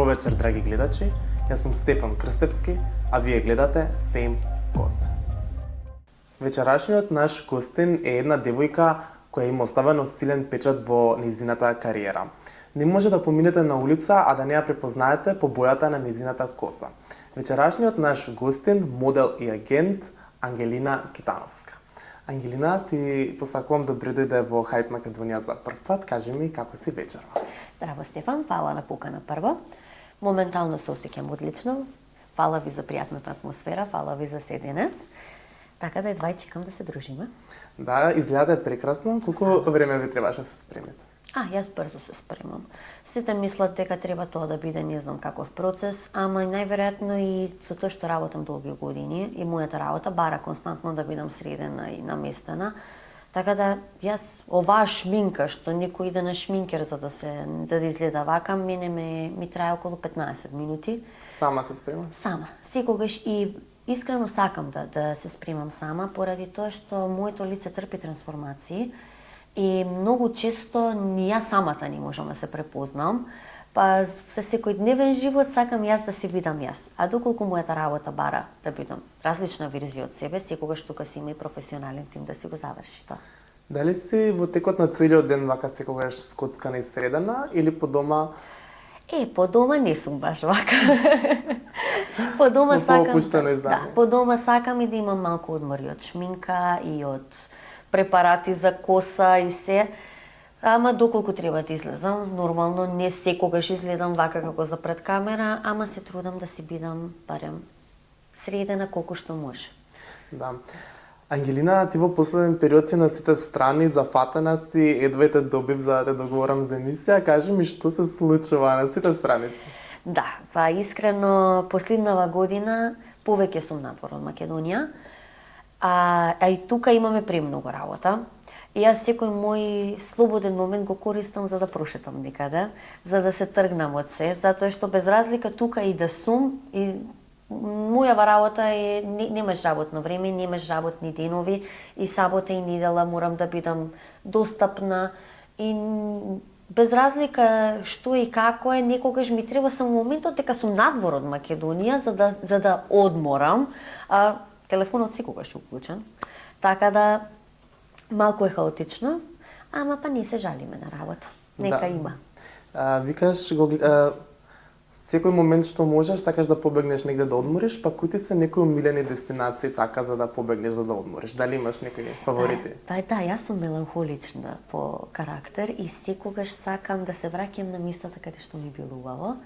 Добро вечер, драги гледачи. Јас сум Стефан Крстевски, а вие гледате Fame Code. Вечерашниот наш гостин е една девојка која има оставено силен печат во нејзината кариера. Не може да поминете на улица, а да не ја препознаете по бојата на нејзината коса. Вечерашниот наш гостин, модел и агент, Ангелина Китановска. Ангелина, ти посакувам добре дојде во Hype Македонија за прв пат. Кажи ми како си вечерва. Здраво, Стефан, фала на покана прво. Моментално се осеќам одлично. Фала ви за пријатната атмосфера, фала ви за седенес. Така да едва чекам да се дружиме. Да, изгледа прекрасно. Колку време ви требаше да се спремите? Јас брзо се спремам. Сите мислат дека треба тоа да биде не знам каков процес, ама најверојатно и со тоа што работам долги години и мојата работа бара константно да бидам средена и наместена. Така да јас оваа шминка што некој иде на шминкер за да изгледа вака, мене ми трае околу 15 минути. Сама се спрема? Сама. Секогаш и искрено сакам да се спремам сама поради тоа што моето лице трпи трансформации. И многу често ни јас самата не можам да се препознам, па за секојдневен живот сакам јас да се видам јас. А доколку мојата работа бара да бидам различна верзија од себе, секогаш тука си има и професионален тим да си го заврши тоа. Дали си во текот на целиот ден вака секогаш скоцкана и средена или по дома? По дома не сум баш вака. По дома сакам. Да, по дома сакам и да имам малку одмори од шминка и од препарати за коса и се. Ама доколку треба да излезам, нормално не секогаш изгледам вака како за пред камера, ама се трудам да си бидам барем средена колку што може. Да. Ангелина, ти во последен период си на сите страни, зафатена си, едва те добив за да те договорам за емисија. Кажи ми што се случува на сите страници? Да, па искрено последнава година повеќе сум надвор од Македонија. А и тука имаме премногу работа. И јас секој мој слободен момент го користам за да прошетам некаде, за да се тргнам од се, затоа што без разлика тука и да сум, и мојава работа е немаш работно време, немаш работни денови, и сабота и недела морам да бидам достапна и без разлика што и како е, некогаш ми треба само моментот дека сум надвор од Македонија за да одморам. Телефонот секогаш е уклучен, така да малку е хаотично, ама па не се жалиме на работа. Нека има. Викаш, секој момент што можеш, сакаш да побегнеш негде да одмориш, па кои ти се некои умилени дестинации така за да побегнеш за да одмориш? Дали имаш некои фаворити? Јас сум меланхолична по карактер и секогаш сакам да се враќам на местата каде што ми било убаво.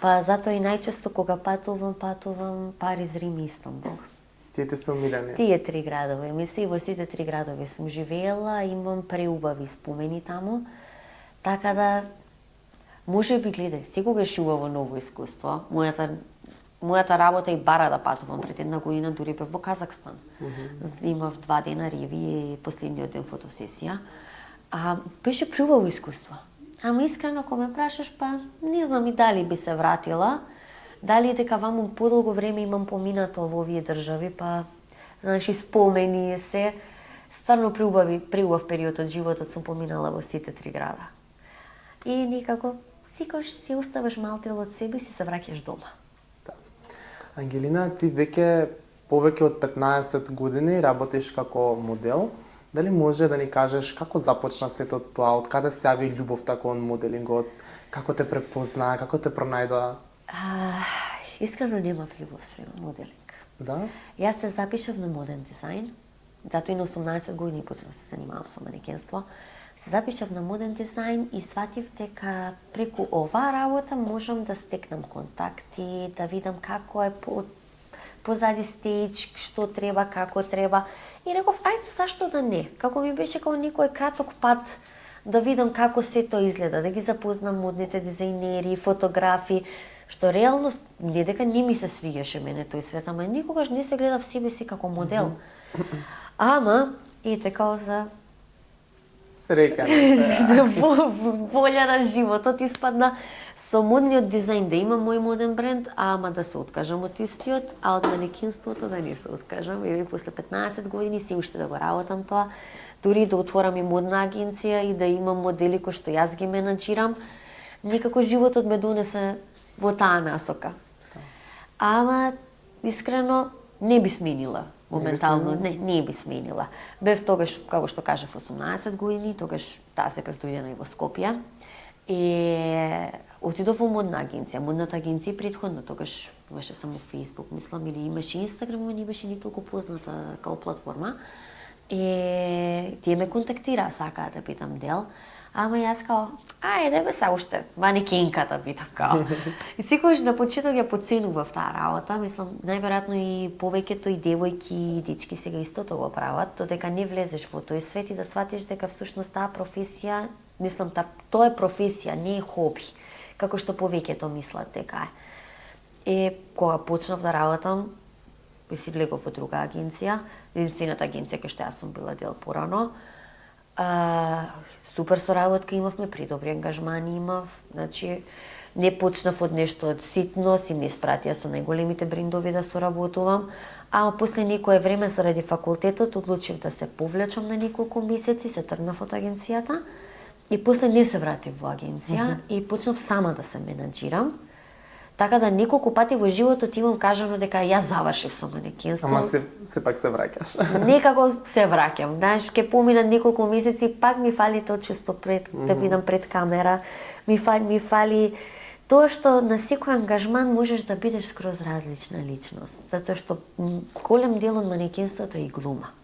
Па затоа и најчесто кога патувам Париз, Рим и Истанбул. Тие се умилени? Тие три градови. Мисли, во сите три градови сум живеела, имам преубави спомени таму. Така да, може би гледај, секогаш убаво ново искуство. Мојата работа и бара да патувам пред една година, дури бев во Казахстан. Имав 2 дена реви и последниот ден фотосесија. Беше преубаво искуство. Ама искрено, ако ме прашаш, па не знам и дали би се вратила. Дали дека ваму подолго време имам поминато во овие држави, па знаеш и спомени се. Стварно преубав период од животот сум поминала во сите три града. И некако секогаш си оставаш мал дел од себе и си се враќаш дома. Да. Ангелина, ти веќе повеќе од 15 години работиш како модел. Дали може да ни кажеш како започна сето тоа, од каде се јави љубовта кон моделингот, како те препозна, како те пронајдоа? Искрено немав љубов спрема моделинг. Да? Јас се запишав на моден дизајн, затоа и на 18 години почнав се занимавам со манекенство. Се запишав на моден дизајн и сватив дека преку оваа работа можам да стекнам контакти, да видам како е позади стејдж, што треба, како треба. И реков, ајде, зашто да не? Како ми беше како некој краток пат да видам како сето изгледа, да ги запознам модните дизајнери, фотографи, што реално не дека не ми се свиѓаше мене тој свет, ама никогаш не се гледав себе си како модел. Ама, и така за среќа. Волја на животот испадна со модниот дизајн да имам мој моден бренд, ама да се откажам од истиот, а од манекинството да не се откажам. И после 15 години си уште да го работам тоа, дури да отворам и модна агенција и да имам модели кои што јас ги менаџирам. Некако животот ме донесе во таа насока. Ама, искрено, не би сменила. Моментално, не би сменила. Бев тогаш, како што кажав, 18 години, тогаш таа се дојдена и во Скопје. И отидов во модна агенција. Модната агенција предходно, тогаш имаше само Facebook, мислам, или имаше Instagram, но не беше ни толку позната као платформа. И тие ме контактираа, сакаа да бидам дел. Ама јас као, ајде бе се уште, манекенката бидам као. И секогаш на почеток ја подценував таа работа, мислам, најверојатно и повеќето и девојки и дечки сега истото го прават, додека не влезеш во тој свет и да сватиш дека всушност таа професија, мислам, тоа е професија, не е хоби, како што повеќето мислат дека е. И кога почнав да работам, и си влегов во друга агенција, единствената агенција кај што јас сум била дел порано. Супер соработка имавме, предобри ангажмани имав, значи не почнав од нешто од ситно, си ме испратија со најголемите брендови да соработувам, ама после некое време заради факултетот одлучив да се повлечам на неколку месеци, се тргнав од агенцијата и после не се вратив во агенција и почнав сама да се менаџирам. Така да неколку пати во животот имам кажано дека јас завршив со манекенство. Ама сепак се враќаш. Некако се враќам. Знаеш, ке поминат неколку месеци, пак ми фали тоа често да бидам пред камера. Ми фали тоа што на секој ангажман можеш да бидеш скроз различна личност. Затоа што голем дел од манекенството е и глума.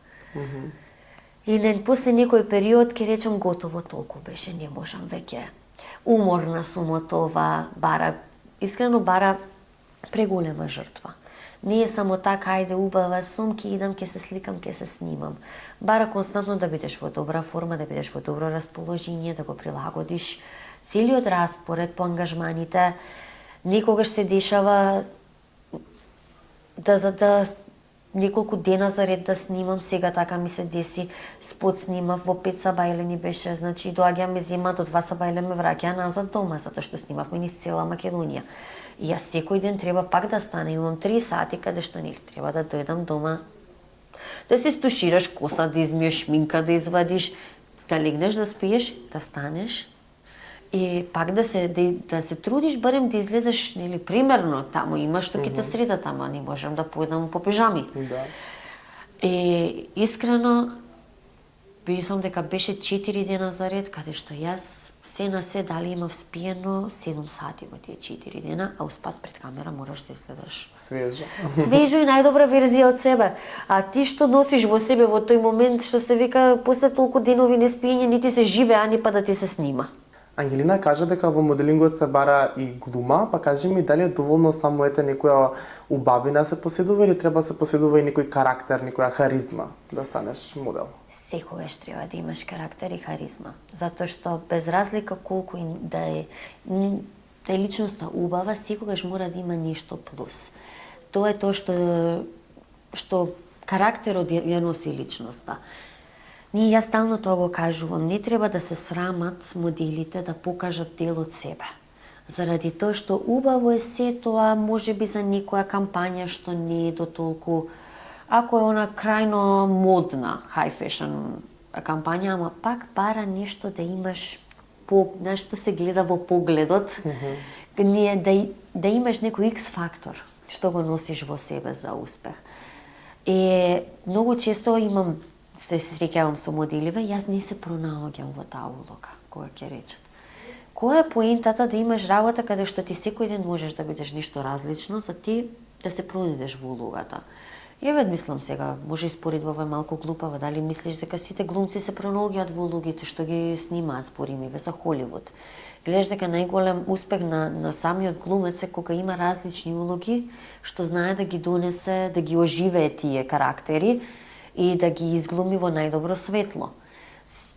И после некој период ке речам готово, толку беше, не можам веќе. Уморна сум од ова, искрено бара преголема жртва. Не е само така, ајде убава сум, ке идам, ке се сликам, ке се снимам. Бара константно да бидеш во добра форма, да бидеш во добро расположение, да го прилагодиш целиот распоред по ангажманите. Некогаш се дешава да неколку дена за ред да снимам, сега така ми се деси, спот снимав, во 5 сабајле ни беше, значи доаѓам ме зема, до 2 сабајле ме враќа назад дома, затоа што снимавме низ цела Македонија. И јас секој ден треба пак да стане, имам 3 сати каде што не треба да дојдам дома, да се стушираш коса, да измиеш шминка, да извадиш, да легнеш да спиеш, да станеш, и пак да се трудиш барем да изгледаш, нели, примерно, таму има што ќе те среда, тама не можам да појдам по пижами. Да. И искрено мислам дека беше 4 дена за ред каде што јас се на се дали имав спиено 7 сати во тие 4 дена, а успат пред камера мораш да изгледаш Свежо. свежо и најдобра верзија од себе. А ти што носиш во себе во тој момент, што се вика после толку денови неспиење, не ти се живе, а не па да ти се снима. Ангелина кажа дека во моделингот се бара и глума, па кажи ми дали е доволно само некоја убавина се поседува или треба се поседува и некој карактер, некоја харизма да станеш модел? Секогаш треба да имаш карактер и харизма, затоа што без разлика колку да е личноста убава, секогаш мора да има нешто плюс. Тоа е тоа што карактерот ја носи личноста. Јас стално тоа го кажувам, не треба да се срамат моделите да покажат дел од себе. Заради тоа што убаво е се тоа, може би за некоја кампања што не е до толку, ако е она крајно модна, high fashion кампања, ама пак бара нешто да имаш, нешто се гледа во погледот, да имаш некој X фактор што го носиш во себе за успех. И многу често се среќавам со моделиве, јас не се пронаоѓам во таа улога, кога ќе речат. Која е поентата да имаш работа каде што ти секој ден можеш да бидеш нешто различно, за ти да се пронајдеш во улогата? Еве мислам сега, може испоредбава е малку глупава, дали мислиш дека сите глумци се пронаоѓаат во улогите што ги снимаат, споримиве за Холивуд? Гледаш дека најголем успех на самиот глумец е кога има различни улоги, што знае да ги донесе, да ги оживее тие карактери, и да ги изглуми во најдобро светло.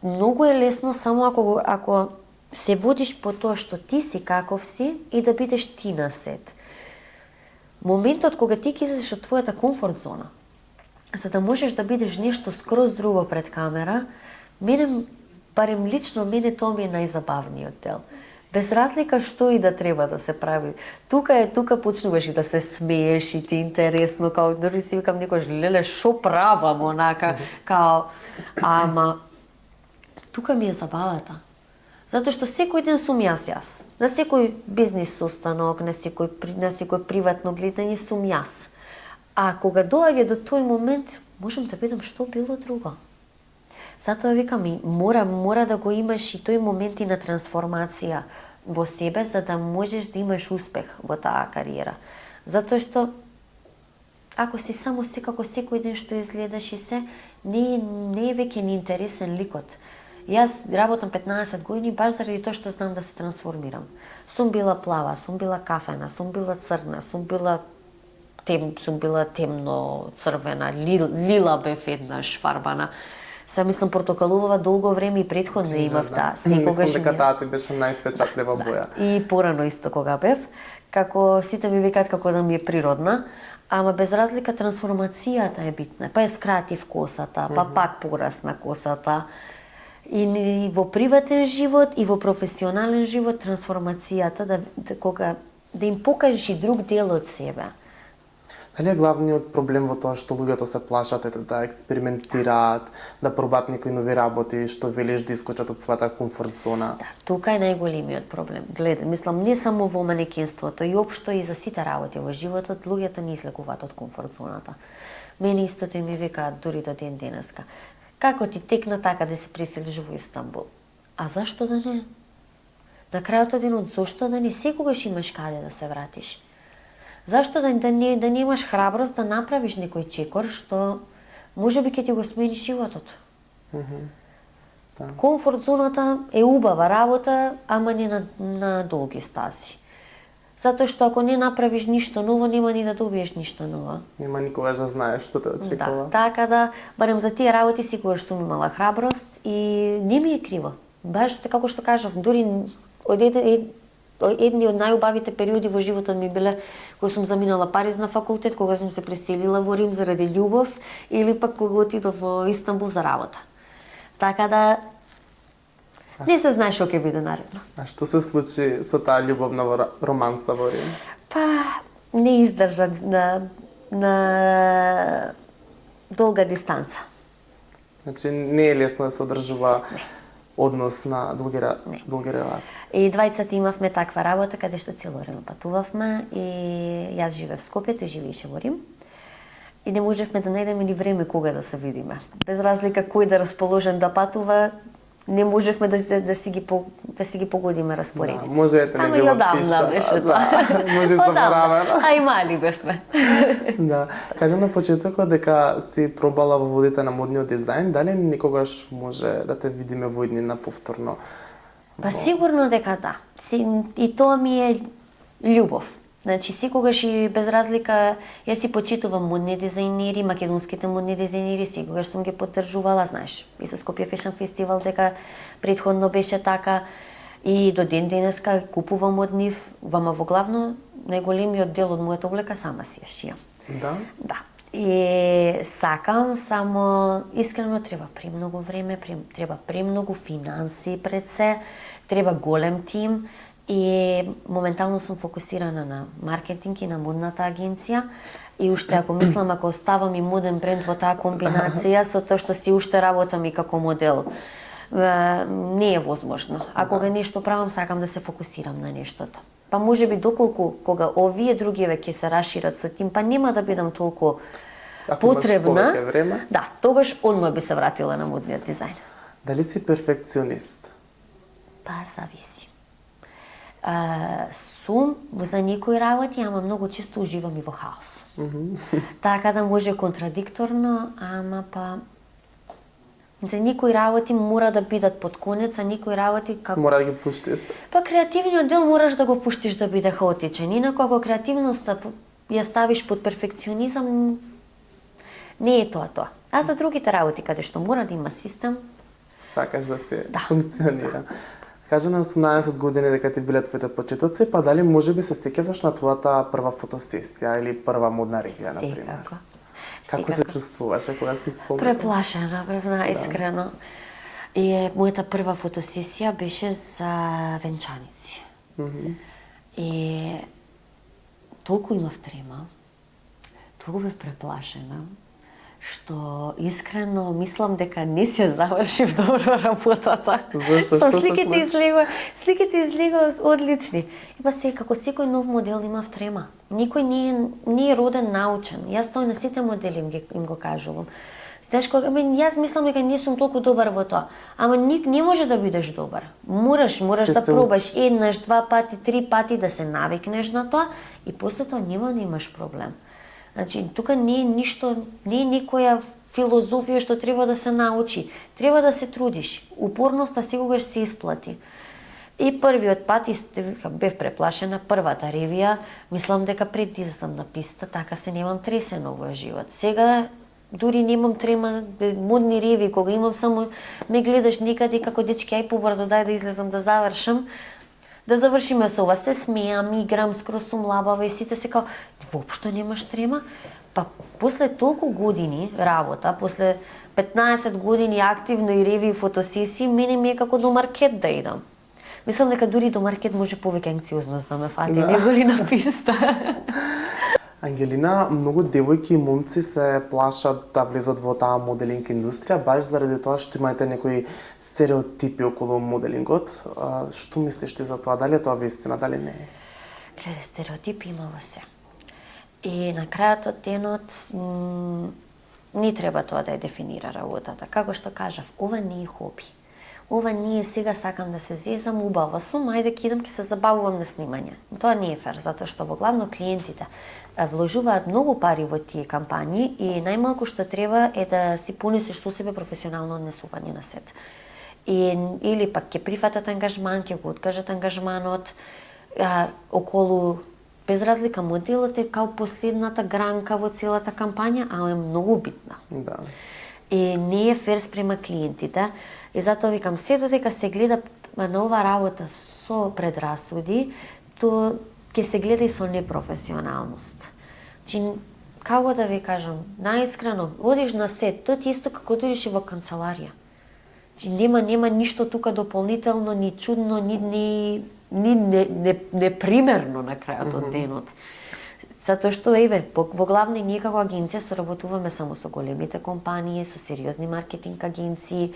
Многу е лесно само ако се водиш по тоа што ти си каков си и да бидеш ти на сет. Моментот кога ти ќе излезеш од твојата комфорт зона, за да можеш да бидеш нешто скроз друго пред камера, барем лично тоа ми е најзабавниот дел. Без разлика што и да треба да се прави. Тука почнуваш и да се смееш и ти интересно, као дори си викам некојаш, леле, шо правам, онака, као, ама тука ми е забавата. Затоа што секој ден сум јас. На секој бизнис состанок, на секој приватно гледање сум јас. А кога доаѓа до тој момент, можам да бидам што било друго. Затоа викам и мора да го имаш и тој момент и на трансформација во себе, за да можеш да имаш успех во таа кариера. Затоа што ако си само секако секој ден што изгледаш и се, не е веќе ни интересен ликот. Јас работам 15 години баш заради тоа што знам да се трансформирам. Сум била плава, сум била кафена, сум била црна, сум била темно црвена, лила бев еднаш фарбана. Се мислам портокалувава долго време и претходно имав секогаш. Мислам дека таа ти беше највпечатлива боја. И порано исто кога бев, како сите ми викаат како да ми е природна, ама без разлика трансформацијата е битна. Па е скратив косата, па пак порасна косата. И во приватен живот и во професионален живот трансформацијата да им покажеш и друг дел од себе. Дали е главниот проблем во тоа што луѓето се плашат да експериментираат, да пробаат некои нови работи, што велиш да искочат од својата комфорт зона? Да, тука е најголемиот проблем. Гледај, мислам не само во манекенството, и општо и за сите работи во животот, луѓето не излегуваат од комфорт зоната. Мене истото и ми викаат дури до ден денеска. Како ти текна така да се преселиш во Истанбул? А зашто да не? На крајот од денот, зошто да не? Секогаш имаш каде да се вратиш. Зашто да немаш храброст да направиш некој чекор што можеби ќе ти го смени животот? Да. Комфорт зоната е убава работа, ама не на долги стази. Затоа што ако не направиш ништо ново, нема ни да добиеш ништо ново. Нема никогаш да знаеш што те очекува. Да, така да, барем за тие работи секогаш сум имала храброст и не ми е криво. Баш како што кажав, дури едни од најубавите периоди во животот ми биле кога сум заминала Париз на факултет, кога сум се преселила во Рим заради љубов или пак кога отидов во Истанбул за работа. Така да не се знае што ќе биде наредно. А што се случи со таа љубовна романса во Рим? Па не издржа на долга дистанца. Значи не е лесно да се одржува однос на долги релации. И двајцата имавме таква работа каде што цело време патувавме и јас живеев в Скопје, тој живееше во Рим. И не можевме да најдеме ни време кога да се видиме. Без разлика кој да расположен да патува, не можевме да си ги погодиме распоредите. Да, можете не ама било одамна беше тоа. Може заборавено. А и мали бевме. Да. Кажам на почетокот дека си пробала во водите на модниот дизајн, дали никогаш може да те видиме во иднина повторно? Па сигурно дека да. И тоа ми е љубов. Значи, секогаш и без разлика, јас си почитувам модни дизајнери, македонските модни дизајнери, секогаш сум ги поддржувала, знаеш, и со Скопје Fashion Festival дека претходно беше така, и до ден денеска купувам од нив, вама во главно, најголемиот дел од мојата облека сама си ја шијам. Да? Да. И сакам, само искрено треба премногу време, треба премногу финанси пред се, треба голем тим, и моментално сум фокусирана на маркетинг и на модната агенција и уште ако мислам ако оставам и моден бренд во таа комбинација со тоа што си уште работам и како модел не е возможно. А кога нешто правам сакам да се фокусирам на нештото. Па можеби доколку кога овие другиве ќе се расшират со тим, па нема да бидам толку потребна. Да, тогаш одма би се вратила на модниот дизајн. Дали си перфекционист? Па зависи. Сум за некои работи, ама многу често уживам и во хаос. Така да може контрадикторно, ама па за некои работи мора да бидат под конец, а некои работи како мора да ги пуштиш. Па креативниот дел мораш да го пуштиш да биде хаотичен. Инаку ако креативноста ја ставиш под перфекционизам, не е тоа. А за другите работи каде што мора да има систем, сакаш да се функционира. Кажа на 18 години дека ти биле твоите почетоци, па дали можеби се сеќаваш на твојата прва фотосесија или прва модна ревија, например? Секако. Како се чувствуваше кога си спомнала? Преплашена бев, најискрено. И мојата прва фотосесија беше за венчаници. И толку имав трема, толку бев преплашена, што искрено мислам дека не се завршив добро работата. Зашто? Што се случи? Сликите излегува одлични. Епа како секој нов модел има втрема. Никој не е роден научен. Јас тоа на сите модели им го кажувам. Знаеш, јас мислам дека не сум толку добар во тоа. Ама не може да бидеш добар. Мораш да пробаш еднаш, 2 пати, 3 пати да се навикнеш на тоа и после тоа нема да имаш проблем. Значи, тука не е ништо, не е некоја филозофија што треба да се научи. Треба да се трудиш. Упорноста секогаш се исплати. И првиот пат бев преплашена, првата ревија, мислам дека пред излезам на писта, така се немам тресено во живот. Сега дури немам трема, модни реви, кога имам само ме гледаш некаде како дечки, ај побрзо дај да излезам да завршам. Да завршиме со ова, се смеам, играм, скроз сум лабава и сите се као, воопшто немаш трема. Па после толку години работа, после 15 години активно и реви и фотосесии, мене ми е како до маркет да идам. Мислам дека дури до маркет може повеќе анксиозност да ме фати, него ли на писта. Ангелина, многу девојки и момци се плашат да влезат во таа моделинг индустрија, баш заради тоа што имате некои стереотипи околу моделингот. Што мислиш ти за тоа? Дали е тоа вистина, дали не е? Гледа, стереотипи има во се. И на крајот од денот не треба тоа да ја дефинира работата. Како што кажав, ова не е хоби. Ова не е сега сакам да се зезам, убава сум, ајде ќе идам, ќе се забавувам на снимање. Тоа не е фер, затоа што во главно клиентите вложуваат многу пари во тие кампањи и најмалку што треба е да си понесеш со себе професионално однесување на сет. Или пак ќе прифатат ангажман, ќе го откажат ангажманот, околу без разлика моделот е као последната гранка во целата кампања, а е многу битна. Да. И не е фер спрема клиентите. И затоа викам, се додека се гледа на ова работа со предрасуди, то ќе се гледа и со непрофесионалност. Значи, како да ви кажам, наискрено, одиш на сет, тоа ти исто како да одиш и во канцеларија. Значи, нема ништо тука дополнително, ни чудно, ни непримерно на крајот од денот. Затоа што, во главни ние како агенција соработуваме само со големите компании, со сериозни маркетинг агенции.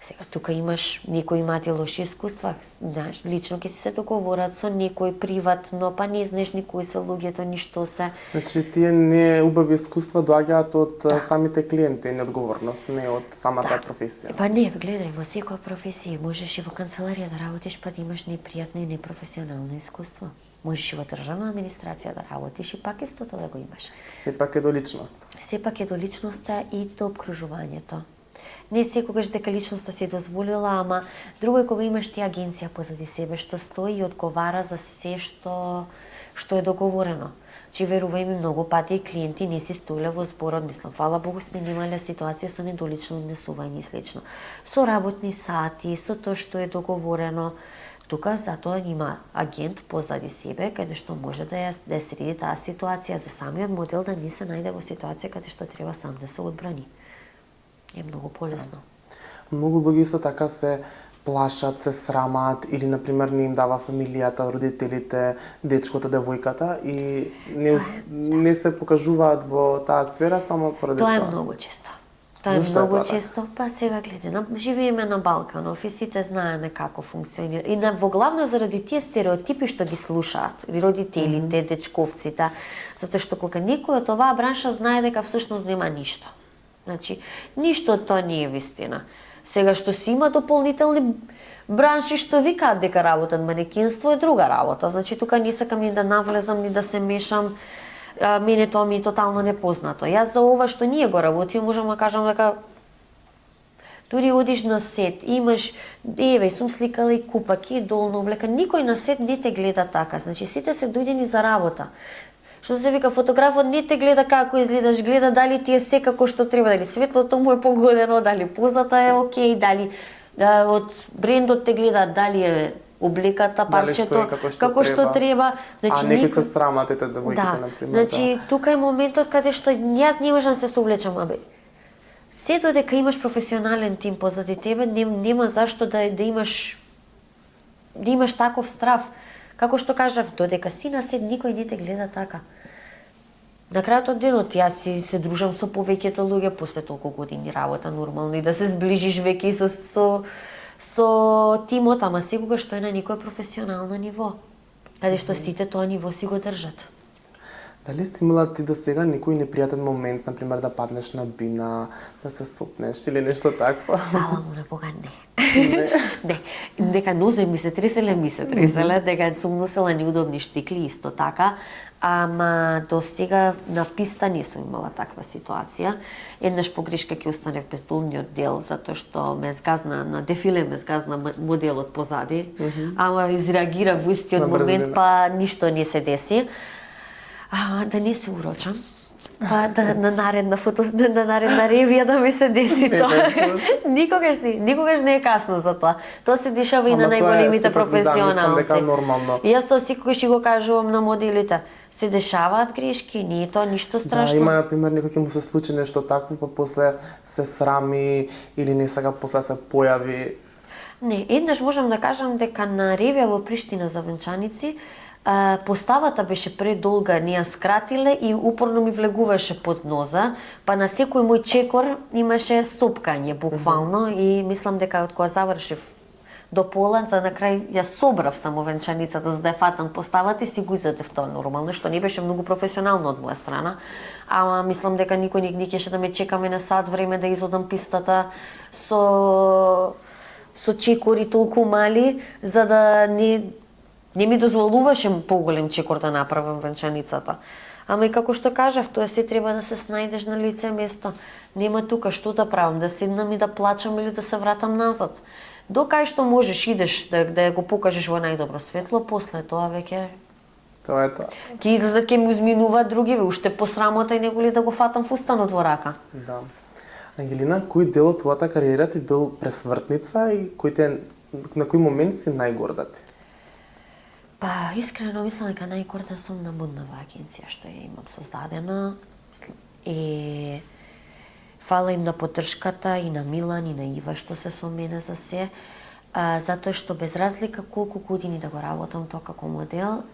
Сега тука имаш некои имате лоши искуства, знаеш, лично ќе си се договорат со некој приватно, па не знаеш ни кои се луѓето, ни што се. Значи тие не убави искуства доаѓаат од самите клиенти, неодговорност, не од самата професија. Па не, гледај, во секоја професија можеш и во канцеларија да работиш, па да имаш непријатно и непрофесионално искуство. Можеш и во државна администрација да работиш и пак истото да го имаш. Сепак е до личност. Сепак е до личноста и до обкружувањето. Не секогаш дека личноста си дозволила, ама друго е кога имаш ти агенција позади себе што стои и одговара за се што е договорено. Че верувај ми, многу пати и клиенти не си стоиле во зборот, мислам, фала Богу сме немале ситуација со недолично однесување и слично. Со работни сати, со тоа што е договорено. Тука затоа има агент позади себе каде што може да ја среди таа ситуација за самиот модел да не се најде во ситуација каде што треба сам да се одбрани. Е многу полесно. Многу луѓе исто така се плашат, се срамат или на пример не им дава фамилијата, родителите, дечкото, девојката и не се покажуваат во таа сфера само поради тоа. Тоа е многу често. Тоа е многу често, па сега гледај, живееме на Балканов и сите знаеме како функционира. И во главно заради тие стереотипи што ги слушаат родителите, дечковците, затоа што кога некој од оваа бранша знае дека всушност нема ништо. Значи, ништо од тоа не е вистина. Сега што си има дополнителни бранши што викаат дека работат манекинство е друга работа. Значи, тука не сакам ни да навлезам, ни да се мешам. Мене тоа ми е тотално непознато. Јас за ова што ние го работим, можам да кажам дека дури одиш на сет, имаш, сум сликала и купаки, долна облека, никој на сет не те гледа така. Значи, сите се дојдени за работа. Што се вика, фотографот не те гледа како изгледаш, гледа дали ти е се како што треба, дали светлото му е погодено, дали позата е окей, дали од брендот те гледа, дали е облеката, парчето, како што треба. Значи, некои се срамат ете девојките, например. Значи, тука е моментот каде што јас не можам да се соблечам, се додека имаш професионален тим позади тебе, нема зашто да имаш таков страв. Како што кажав, додека си на сед, никој не те гледа така. На крајот од денот јас се дружам со повеќето луѓе после толку години работа, нормално и да се сближиш веќе и со тимот, ама секогаш што е на некое професионално ниво, каде што сите тоа ниво си го држат. Дали си имала ти до сега некој непријатен момент, например да паднеш на бина, да се сопнеш или нешто такво? Фала му на Бога, не. Не, дека нозе ми се треселе, дека сум носела неудобни штикли исто така, ама до сега на писта не сум имала таква ситуација. Еднаш погрешка ќе останев без долниот дел, затоа што ме згазна на дефиле, ме згазна моделот позади, ама изреагира во истиот момент, па ништо не се деси. Да не се урочам, па да на наредна ревија да ми се деси тоа. Никогаш не е касно за тоа. Тоа се дешава и на најголемите професионалци. И јас тоа секогаш го кажувам на моделите. Се дешаваат грешки, не е тоа ништо страшно. Да, има например некој ќе му се случи нешто такво, па после се срами или не сака после се појави. Не, еднаш можам да кажам дека на ревија во Приштина за венчаници поставата беше предолга, не ја скратиле и упорно ми влегуваше под ноза, па на секој мој чекор имаше сопкање буквално и мислам дека од кога завршив до пола, за на крај ја собрав само венчаницата за да ја фатам поставата и си го изедев тоа нормално, што не беше многу професионално од моја страна, ама мислам дека никој не кеше да ме чекаме на сат време да изодам пистата со чекори толку мали, за да не ми дозволуваше поголем чекор да направам венчаницата. Ама и како што кажав, тоа се треба да се снајдеш на лице место. Нема тука што да правам, да седнам и да плачам или да се вратам назад. До кај што можеш идеш да го покажеш во најдобро светло, после тоа веќе Тоа е тоа. Ќе излезат, ќе ми изминуваат други, уште посрамота и него ли да го фатам фустанот во рака. Да. Ангелина, кој дел од твојата кариера ти бил пресвртница и на кој момент си најгорда ти? Па, искрено мислам дека најгорда сум на моднава агенција што ја имам создадена. И фала им на поддршката и на Милан и на Ива што се со мене за се. Затоа што без разлика колку години да го работам тоа како модел,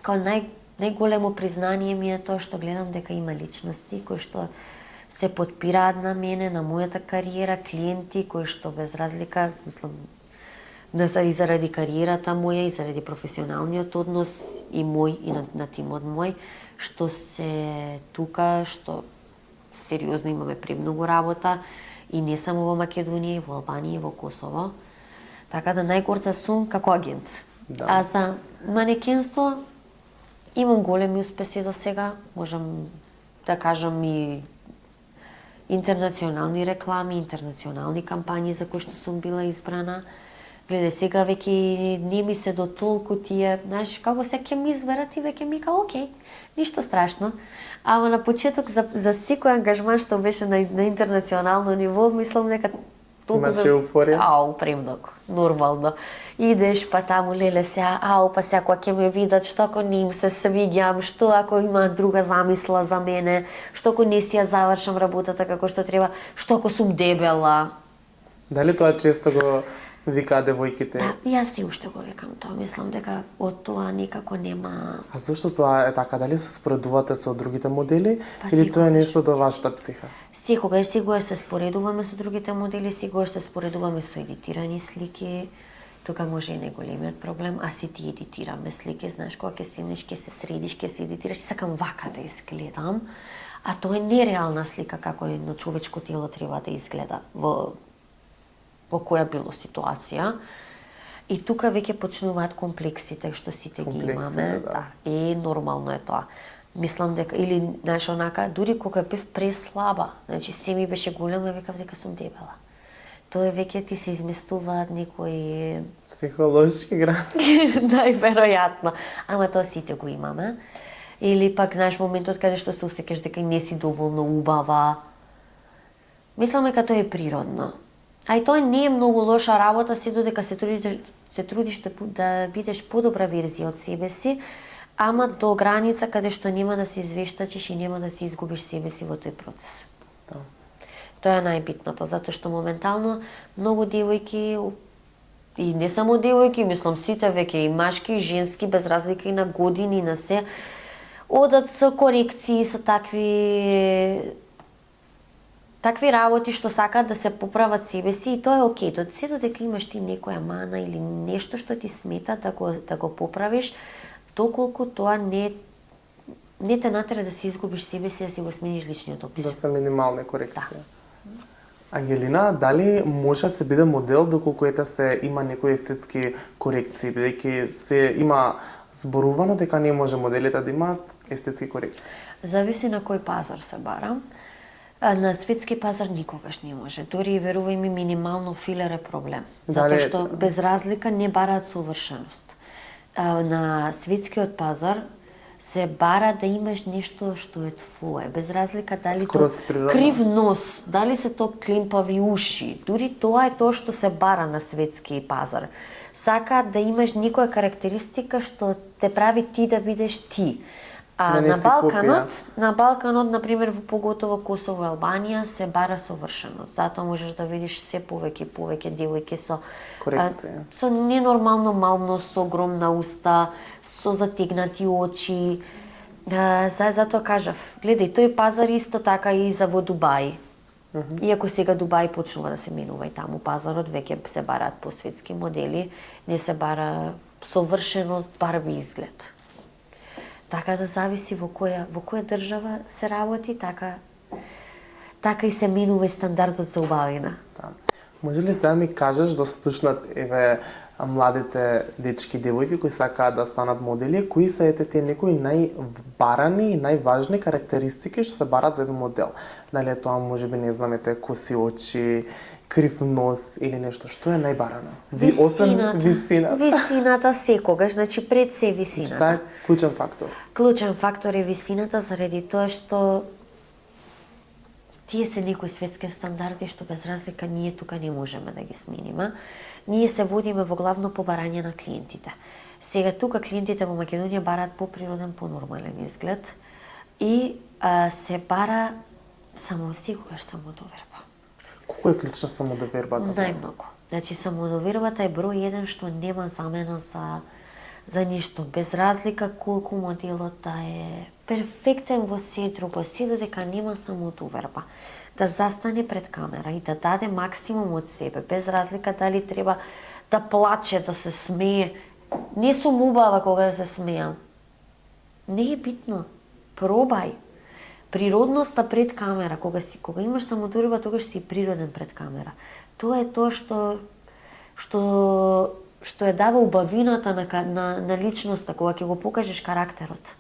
као најголемо признание ми е тоа што гледам дека има личности кои што се подпираат на мене, на мојата кариера, клиенти кои што без разлика, мислам, и заради кариерата моја, и заради професионалниот однос и мој и на тимот мој, што се тука, што сериозно имаме премногу работа и не само во Македонија, и во Албанија, и во Косово. Така да најгорда сум како агент. Да. А за манекенство имам големи успеси до сега, можам да кажам и интернационални реклами, интернационални кампањи за кои што сум била избрана. Гледај, сега веќе не ми се до толку тие, знаеш, како се ќе ми изберат и веќе ми као, окей, ништо страшно. Ама на почеток за секој ангажман што беше на интернационално ниво, мислам дека толку имаше еуфорија? Премногу, нормално. Идеш па таму леле се, па сега кога ќе ме видат, што ако не им се свиѓам, што ако има друга замисла за мене, што ако не си ја завршам работата како што треба, што ако сум дебела. Дали тоа често го викаат девојките? Да, јас и уште го викам тоа. Мислам дека од тоа никако нема. А зошто тоа е така? Дали се споредувате со другите модели Па, или тоа е нешто до вашата психа? Секогаш се споредуваме со другите модели, секогаш се споредуваме со едитирани слики. Тука може и најголемиот проблем, а си ти едитираме слики, знаеш, кога ќе седнеш, ќе се средиш, ќе се едитираш, сакам вака да изгледам, а тоа е нереална слика како едно човечко тело треба да изгледа во која било ситуација. И тука веќе почнуваат комплексите што сите ги имаме, да. И нормално е тоа. Мислам дека или знаеш онака, дури кога бев преслаба, значи се ми беше големо и викав дека сум дебела. Тоа веќе ти се изместуваат некои психолошки граници. Најверојатно. Ама тоа сите го имаме. Или пак знаеш моментот каде што се осеќаш дека не си доволно убава. Мислам дека тоа е природно. А и тоа не е многу лоша работа, се додека се трудиш да бидеш подобра верзија од себе си, ама до граница каде што нема да се извештачиш и нема да се изгубиш себе си во тој процес. Да. Тоа е најбитното, затоа што моментално многу девојки и не само девојки, мислам сите веќе и машки и женски без разлика и на години и на се одат со корекции, со такви работи што сакаат да се поправат себе си, и тоа е окей. Се додека имаш ти некоја мана или нешто што ти смета да го поправиш, доколку тоа не те натера да си изгубиш себе си, да си го смениш личниот опис. Да се минимални корекции. Да. Ангелина, дали може да се биде модел доколку се има некои естетски корекции, бидејќи се има зборувано дека не може моделите да имаат естетски корекции? Зависи на кој пазар се бара. На светски пазар никогаш не може. Дори верувај ми, минимално филер е проблем. Затоа што без разлика не бараат совршеност. На светскиот пазар се бара да имаш нешто што е твое, без разлика дали крив нос, дали се то климпави уши, дури тоа е тоа што се бара на светски пазар. Сакаат да имаш некоја карактеристика што те прави ти да бидеш ти. А на Балканот, например, поготово Косово и Албанија, се бара совршеност. Затоа можеш да видиш се повеќе девојки со ненормално малност, со огромна уста, со затегнати очи. Затоа кажав, гледај, тој пазар исто така и за во Дубај. Иако сега Дубај почнува да се менува и таму пазарот, веќе се бараат по светски модели, не се бара совршеност, барби изглед. Така да зависи во која држава се работи, така и се менува и стандардот за убавина. Да. Може ли сега ми кажеш да слушнат младите дечки и девојки кои сакаат да станат модели, кои се тие некои најбарани и најважни карактеристики што се барат за еден модел? Дали е тоа можеби не знам коси очи, крив нос или нешто што е најбарано? Висината. Висината секогаш, значи пред се висината. Што е клучен фактор? Клучен фактор е висината заради тоа што тие се некои светски стандарди што без разлика ние тука не можеме да ги смениме. Ние се водиме во главно по барање на клиентите. Сега тука клиентите во Македонија бараат поприроден, понормален изглед и се бара секогаш самодоверба. Колку е клучна самодовербата? Најмногу. Значи самодовербата е број 1 што нема замена за ништо, без разлика колку моделот да е перфектен во се друго, се додека нема самодоверба, да застане пред камера и да даде максимум од себе, без разлика дали треба да плаче, да се смее. Не сум убава кога да се смеам. Не е битно. Пробај. Природноста пред камера, кога имаш самодоверба, тогаш си природен пред камера. Тоа е тоа што ја дава убавината на личноста, кога ќе го покажеш карактерот.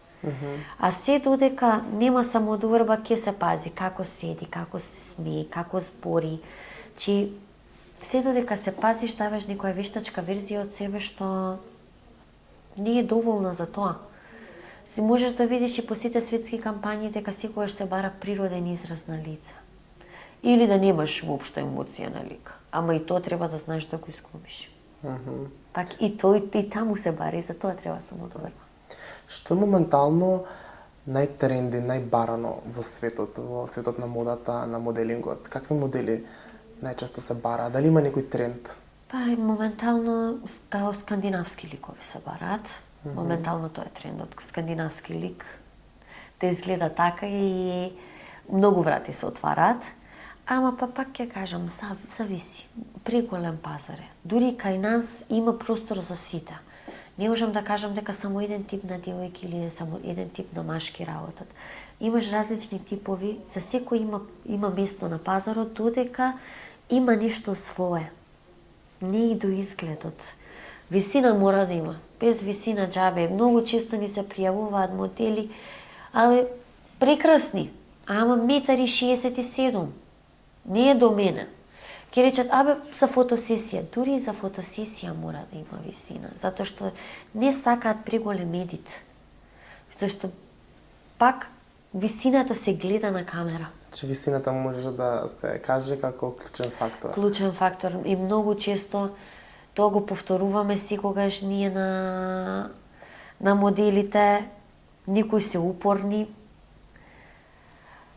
А се додека нема самодоверба, ќе се пази како седи, како се смее, како збори. Че се додека се пазиш, даваш некоја вештачка верзија од себе што не е доволна за тоа. Си можеш да видиш и по сите светски кампањи дека секогаш се бара природен израз на лице. Или да немаш воопшто емоција на лик. Ама и тоа треба да знаеш да го изгубиш. Пак и таму се бара, и за тоа треба самодоверба. Што е моментално најтренди, најбарано во светот на модата, на моделингот? Какви модели најчесто се бара? Дали има некој тренд? Моментално скандинавски ликови се бараат. Моментално тоа е трендот. Скандинавски лик да изгледа така и многу врати се отвараат. Ама пак ќе кажам, зависи. Преголем пазар е. Дури кај нас има простор за сите. Не можам да кажам дека само еден тип на девојки или само еден тип на машки работат. Имаш различни типови, за секој има место на пазарот, додека има нешто свое. Не и до изгледот. Висина мора да има. Без висина џабе. Многу често ни се пријавуваат модели, прекрасни, ама 1,67 м. Не е до мене. Ке речат, за фотосесија. Дури и за фотосесија мора да има висина. Затоа што не сакаат преголем едит. Зашто пак висината се гледа на камера. Че висината може да се каже како клучен фактор. Клучен фактор. И многу често тоа го повторуваме секогаш ние на моделите. Некои се упорни.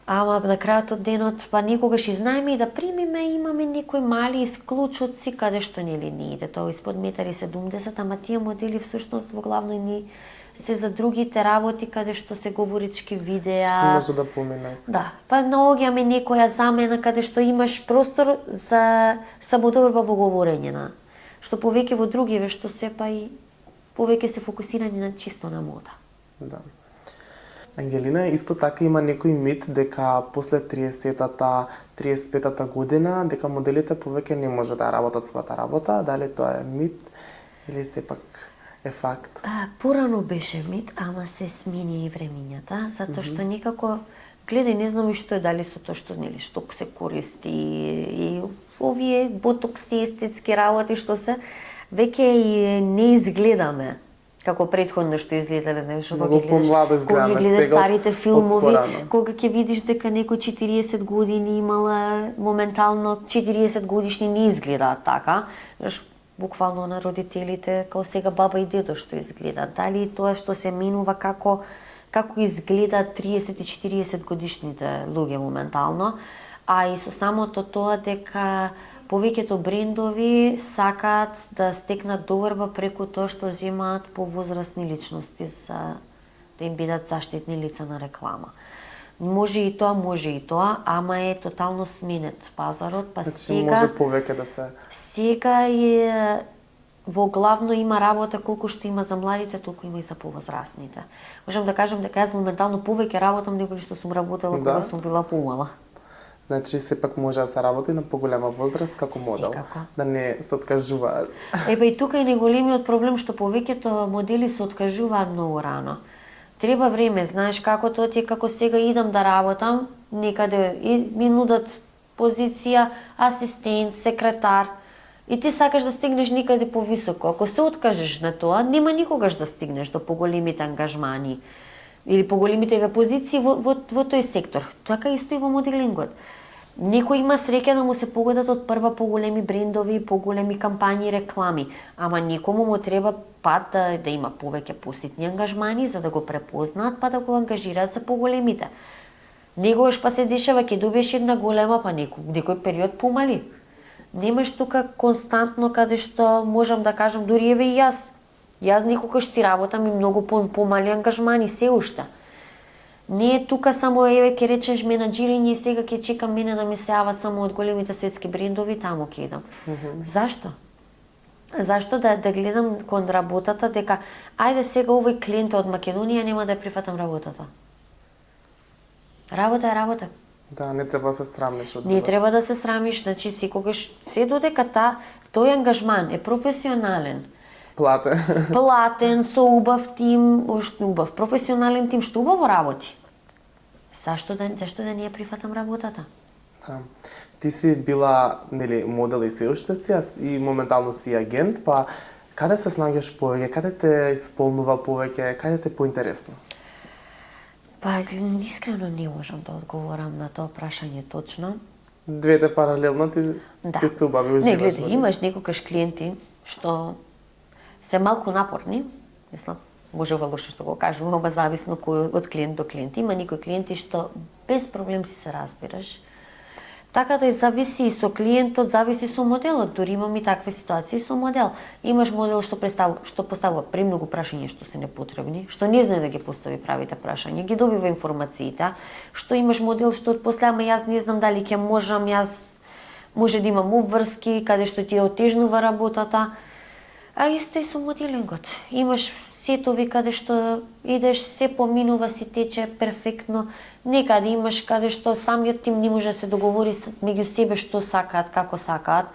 Ама на крајот од денот, па некогаш и знаеме и да примиме, имаме некои мали исклучоци каде што нели не иде тоа испод 1,70 м, ама тие модели всушност во главно ни се за другите работи каде што се говорички видеа. Што може да поминат. Да, па наоѓаме некоја замена каде што имаш простор за самодоверба во говорење, што повеќе во други што се па и повеќе се фокусирани на чисто на мода. Да. Ангелина, исто така има некој мит дека после 30-та, 35-та година дека моделите повеќе не може да работат својата работа, дали тоа е мит или сепак е факт? Порано беше мит, ама се смени и времињата, затоа што некако гледај, не знам и што е, дали со тоа што нели што се користи и овие ботокси, естетски работи што се веќе и не изгледаме како претходно што изгледале, знаеш, кога ги гледаш старите филмови, кога ќе видиш дека некој 40 години имала, моментално 40 годишни не изгледаат така, знаеш, буквално на родителите, како сега баба и дедо што изгледаат. Дали тоа што се менува како изгледаат 30 и 40 годишните луѓе моментално, а и со самото тоа дека повеќето брендови сакаат да стекнат доверба преку тоа што земаат повозрасни личности за да им бидат заштитни лица на реклама. Може и тоа, ама е тотално сменет пазарот, па значи, сега може повеќе да се. Сега е во главно има работа колку што има за младите, толку има и за повозрасните. Можам да кажам дека јас моментално повеќе работам него што сум работела кога сум била помала. Значи, сепак може да се работи на поголема возраст како модел, секако. Да не се откажуваат. И тука е неголемиот проблем што повеќето модели се откажуваат многу рано. Треба време, знаеш како тоа ти е како сега идам да работам некаде и ми нудат позиција асистент, секретар и ти сакаш да стигнеш некаде повисоко. Ако се откажеш на тоа, нема никогаш да стигнеш до поголемите ангажмани или поголемите позиции во тој сектор. Така исто и во моделингот. Некој има среќа да му се погодат од прва поголеми брендови, поголеми кампањи, реклами, ама некому му треба пат да има повеќе поситни ангажмани за да го препознаат, па да го ангажираат за поголемите. Негогаш па се дешава ќе добиеш една голема, па некој период помали. Немаш тука константно каде што можам да кажам дури еве и јас. Јас никогаш си работам и многу помали ангажмани се уште. Не е тука само еве ќе речеш менаџирање и сега ќе чекам мене да ми се јават само од големите светски брендови, таму ќе идам. Зашто? Зашто да гледам кон работата дека ајде сега овој клиент од Македонија нема да ја прифатам работата. Работа е работа. Да, не треба да се срамиш од Не треба да се срамиш, значи секогаш се додека тој ангажман е професионален. Платен, со убав тим, убав професионален тим, што убаво работи. Зашто да не ја прифатам работата? Да. Ти си била нели модел и се уште си, и моментално си агент, па каде се снаѓаш повеќе, каде те исполнува повеќе, каде те поинтересно? Па искрено не можам да одговорам на тоа прашање точно. Двете паралелно ти се убави уживаш. Не, гледај, имаш некогаш клиенти што се малку напорни, мислам, можево лошо што го кажувам, ама зависно кој од клиент до клиент. Има некои клиенти што без проблем си се разбираш. Така да зависи и со клиентот, зависи со моделот. Дури имам и такви ситуации со модел. Имаш модел што поставува премногу прашања што се непотребни, што не знае да ги постави правите прашања, ги добива информациите, што имаш модел што после ама јас не знам дали ќе можам, може да имам обврски, каде што ти отежнува работата. А исто и со моделингот. Имаш сетови каде што идеш, се поминува, си тече перфектно. Некаде имаш каде што самиот тим не може да се договори меѓу себе што сакаат, како сакаат.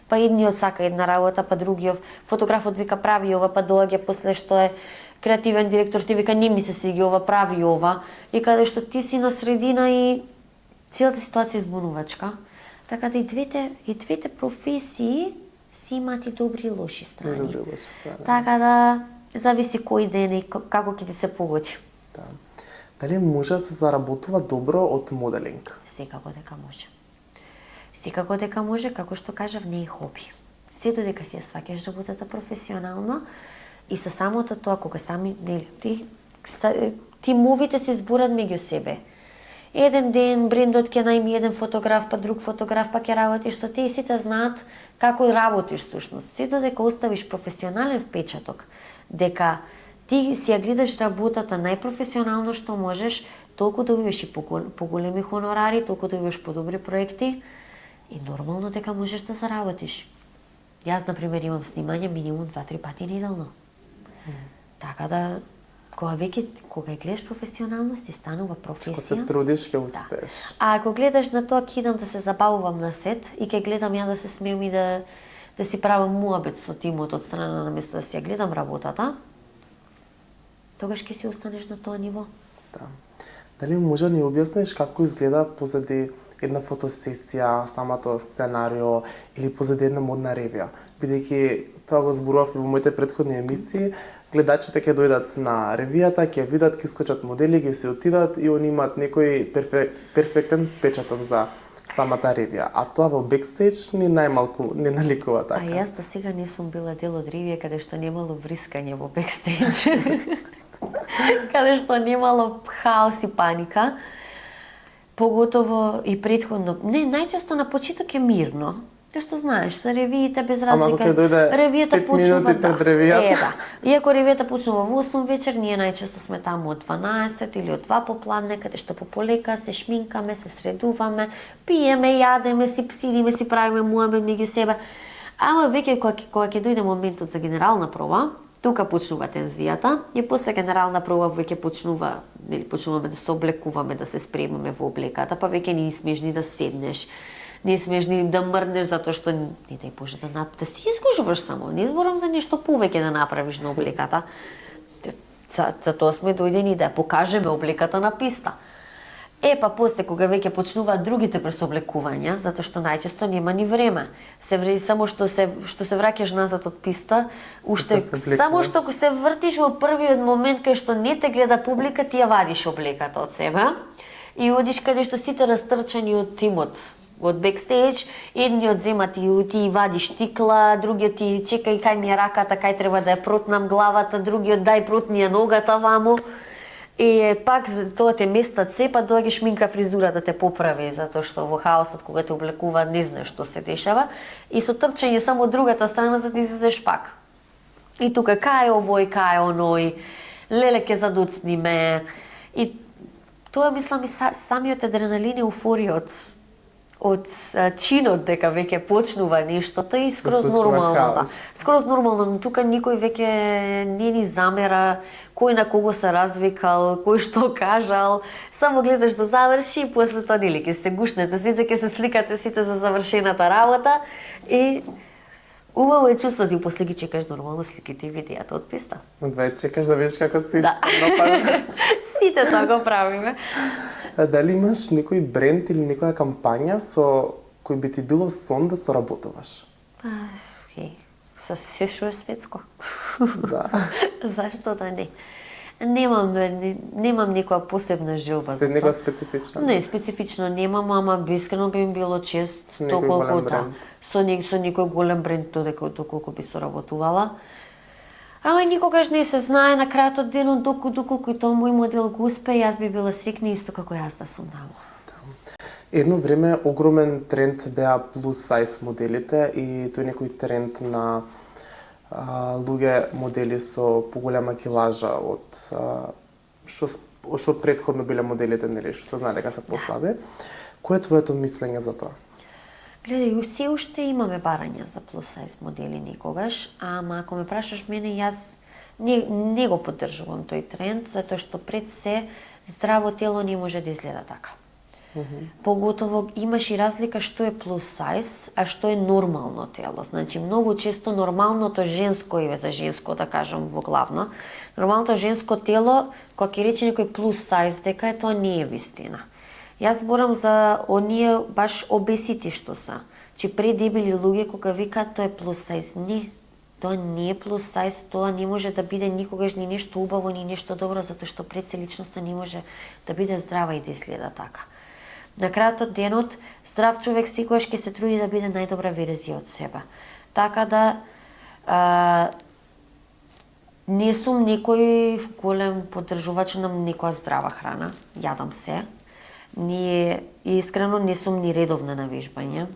Па едниот сака една работа, па другиот фотографот вика прави ова, па доаѓа после што е креативен директор, ти вика не ми се свиѓа ова, прави ова. И каде што ти си на средина и целата ситуација е збунувачка. Така да и двете професии си имаат и добри и лоши страни. Така да зависи кој ден и како ќе ти се погоди. Да. Дали може да се заработува добро од моделинг? Секако дека може. Секако дека може, како што кажав, не е хоби. Се додека си ја сваќаш работата професионално и со самото тоа кога сами тимовите се зборат меѓу себе. Еден ден брендот ќе најми еден фотограф, па друг фотограф, па ќе работиш со тие, сите знаат како работиш всушност. Сето дека оставиш професионален впечаток, дека ти си ја гледаш работата најпрофесионално што можеш, толку добиваш и поголеми хонорари, толку добиваш подобри проекти и нормално дека можеш да заработиш. Јас, например, имам снимање минимум 2-3 пати неделно. Така да, кога ја гледаш професионалност, ти станува професија. Ако се трудиш, ќе успееш. Да. А ако гледаш на тоа, ќе идам да се забавувам на сет и ќе гледам ја да се смеам и да си правам муабет со тимот од страна на место да си ја гледам работата, тогаш ќе си останеш на тоа ниво. Да. Дали може да ни објасниш како изгледа позади една фотосесија, самото сценарио или позади една модна ревија? Бидејќи тоа го зборував и во моите претходни емисии, гледачите ќе дојдат на ревијата, ќе видат, ќе скочат модели, ќе се отидат и они имаат некој перфектен впечаток за самата ревија. А тоа во бекстејдж ни најмалку не наликува така. А јас до сега не сум била дел од ревија каде што немало врискање во бекстејдж. Каде што немало хаос и паника. Поготово и претходно. Не, најчесто на почеток е мирно. Те што знаеш, за ревиите без разлика. Ревијата почнува пред ревијата. Да. Иако ревијата почнува во 8 вечер, ние најчесто сме таму од 12 или од 2 попладне, каде што пополека се шминкаме, се средуваме, пиеме, јадеме, си сидиме, си правиме муабет меѓу себе. Ама веќе кога ќе дојде моментот за генерална проба, тука почнува тензијата и после генерална проба веќе почнуваме да се облекуваме, да се спремаме во облеката, па веќе не смеш ни да седнеш, не смеш ни да мрнеш затоа што не дај Боже да си изгужуваш само. Не зборам за нешто повеќе да направиш на облеката. За тоа сме дојдени да ја покажеме облеката на писта. Па после кога веќе почнуваат другите пресоблекувања, затоа што најчесто нема ни време. Само што се враќаш назад од писта, уште само што се вртиш во првиот момент кај што не те гледа публика, ти ја вадиш облеката од себе и одиш каде што сите растрчани од тимот, од бекстејдж, едниот зема ти вадиш тикла, другиот ти чекај кај ми е раката, кај треба да ја протнам главата, другиот дај протни ја ногата ваму. И пак тоа те местат се, па доаѓа шминка фризура да те поправи, затоа што во хаосот кога те облекува не знаеш што се дешава. И со трчање само од другата страна за да излезеш пак. И тука кај овој, кај оној, леле ке задуцниме. И тоа мислам и самиот адреналин и еуфорија од чинот дека веќе почнува нештото и скроз нормално, да. Скроз нормално, но тука никој веќе не ни замера кој на кого се развикал, кој што кажал, само гледаш да заврши и после тоа нели ќе се гушнете сите, ќе се сликате сите за завршената работа и убаво е чувството и после ги чекаш нормално сликите и видеата од писта. Одвај чекаш да видиш како си. Да. Сите тоа го правиме. Дали имаш некој бренд или некоја кампања со кој би ти било сон да соработуваш? Со се што е светско. Да. Зашто да не? Немам некоја посебна желба за тоа. Некоја специфична? Не, специфично немам, ама бескрено би ми било чест доколку со некој голем бренд доколку би соработувала. Ама никогаш не се знае на крајот од денот доколку и тоа мој модел го успе, јас би била срекна исто како јас да сум таму. Едно време огромен тренд беа плюс сайз моделите и тој некој тренд на луѓе модели со поголема килажа од што претходно биле моделите, нели, што се знае дека се послаби. Кој е твоето мислење за тоа? Гледај, се уште имаме барања за плюс сайз модели некогаш, ама ако ме прашаш мене, јас не го поддржувам тој тренд, затоа што пред се здраво тело не може да изгледа така. Поготово имаш и разлика што е плюс сайз, а што е нормално тело. Значи, многу често нормалното женско, за женско да кажам во главно, нормалното женско тело, кога ќе рече некој плюс сайз, дека е тоа не е вистина. Јас зборам за оние баш обесити што се. Че предебели луѓе кога викаат тоа е плюс сайз. Не, тоа не е плюс сайз, тоа не може да биде никогаш ни нешто убаво, ни нешто добро, затоа што пред се личноста не може да биде здрава и да изгледа така. На крајот од денот, здрав човек секогаш ќе се труди да биде најдобра верзија од себе. Така да не сум некој голем поддржувач на некоја здрава храна, јадам се. Ние искрено не сум ни редовна на вежбање,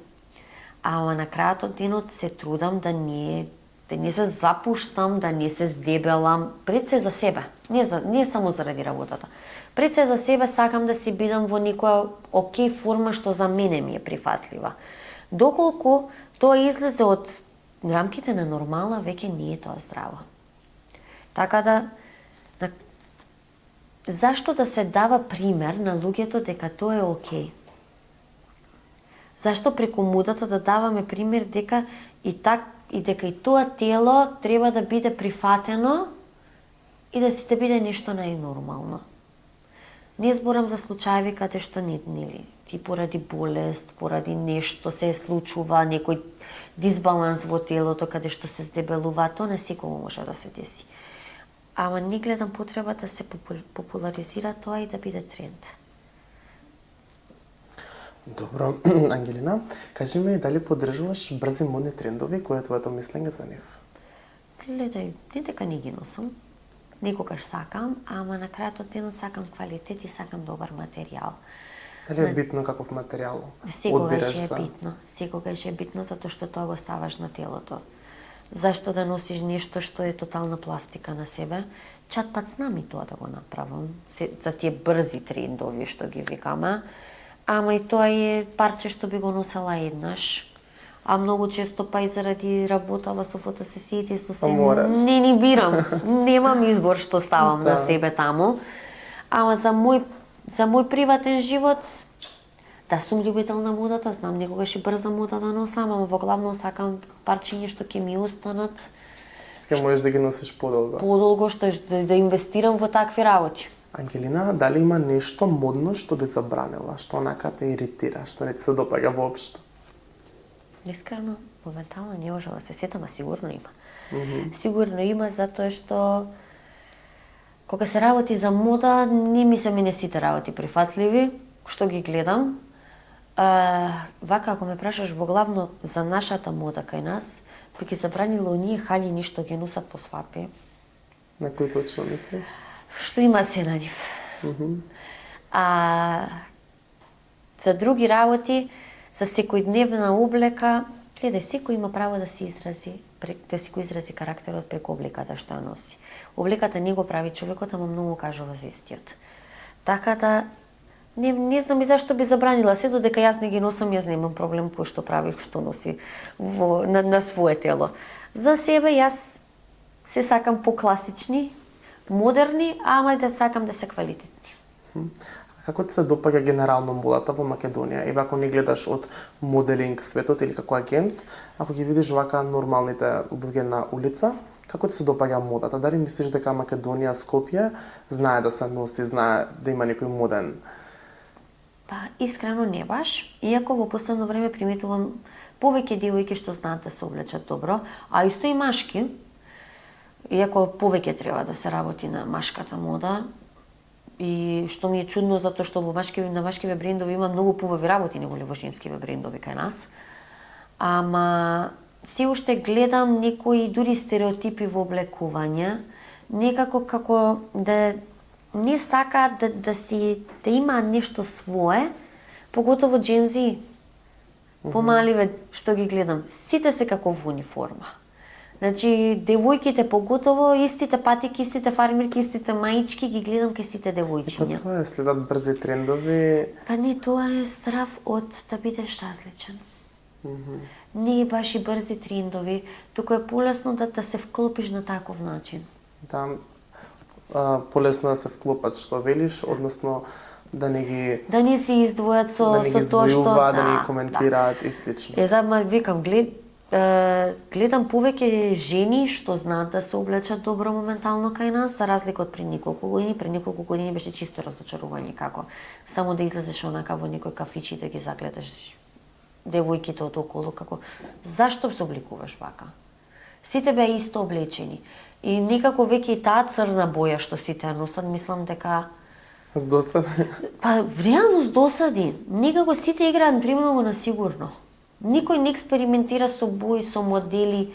ама на крајот од денот се трудам да не се запуштам, да не се здебелам, пред се за себе, не само заради работата. Пред се за себе сакам да си бидам во некоја окей форма што за мене ми е прифатлива. Доколку тоа излезе од рамките на нормала, веќе не е тоа здраво. Така да, зашто да се дава пример на луѓето дека тоа е окей? Зашто преку модата да даваме пример дека и дека и тоа тело треба да биде прифатено и да си да биде нешто најнормално. Не зборам за случаи каде што нели, ти поради болест, поради нешто се случува, некој дисбаланс во телото каде што се здебелува, тоа не секој може да се деси. Ама не гледам потреба да се популаризира тоа и да биде тренд. Добро, Ангелина, кажи ми дали поддржуваш брзи модни трендови, кој е твоето мислење за нив? Гледај, не дека не ги носам. Некогаш сакам, ама на крајот од денот сакам квалитет и сакам добар материјал. Дали е битно каков материјал Секогаш е за? битно. Секогаш е битно затоа што тоа го ставаш на телото. Зашто да носиш нешто што е тотална пластика на себе? Чат пат знам и тоа да го направам. За тие брзи трендови што ги викаме. Ама и тоа е парче што би го носела еднаш. А многу често па и заради работава со фотосесиите со се не ни бирам. Немам избор што ставам на себе таму. Ама за мој приватен живот, да, сум љубител на модата, знам некогаш и брза мода да носам, ама во главно сакам парчиња што ќе ми останат. Што ќе можеш да ги носиш подолго. Подолго, што да инвестирам во такви работи. Ангелина, дали има нешто модно што би забранила, што онака те иритира, што не ти се допаѓа воопшто? Искрено, моментално не можам да се сетам, а сигурно има. Сигурно има, затоа што кога се работи за мода, не ми се мене сите работи прифатливи, што ги гледам. Вака, ако ме прашаш во главно за нашата мода кај нас, би ги забранила оние хаљини што ги носат по свадби. На кој точно мислиш? Што има се на нив. За други работи, за секојдневна облека, гледај, секој има право да си го изрази карактерот преку обликата што ја носи. Обликата не го прави човекот, ама многу кажува за истиот. Така да, не знам и зашто би забранила, се додека јас не ги носам, јас немам проблем кој што прави, што носи на свое тело. За себе јас се сакам покласични, модерни, ама да сакам да се квалитетни. Како ти се допаѓа генерално модата во Македонија? Еве ако не гледаш од моделинг светот или како агент, ако ги видиш вака нормалните луѓе на улица, како ти се допаѓа модата? Дали мислиш дека Македонија, Скопје знае да се носи, знае да има некој моден? Па, искрено не баш, иако во последно време приметувам повеќе девојки што знаат да се облечат добро, а исто и машки, иако повеќе треба да се работи на машката мода, и што ми е чудно затоа што на машкиве брендови има многу побави работи него ли во женскиве брендови кај нас. Ама се уште гледам некои дури стереотипи во облекување, некако како да не сакаат да има нешто свое, поготово джензи, помаливе што ги гледам, сите се како во униформа. Значи, девојките поготово, истите патики, истите фармерки, истите маички ги гледам кај сите девојчиња. Тоа е следат брзи трендови. Па не, тоа е страв од да бидеш различен. Не е баш и брзи трендови, туку е полесно да се вклопиш на таков начин. Да, полесно да се вклопат што велиш, односно да не ги се издвојат со тоа што да не ги коментираат и слично. Викам, гледам повеќе жени што знаат да се облечат добро моментално кај нас, за разлика од пред неколку години. Пред неколку години беше чисто разочарување, како само да излезеш онака во некој кафичи да ги загледаш девојките од околу, како зашто се обликуваш вака? Сите беа исто облечени. И некако веќе и таа црна боја што сите ја носат, мислам дека Здосади? Па, реално здосади. Некако сите играат премногу на сигурно. Никој не експериментира со бои, со модели.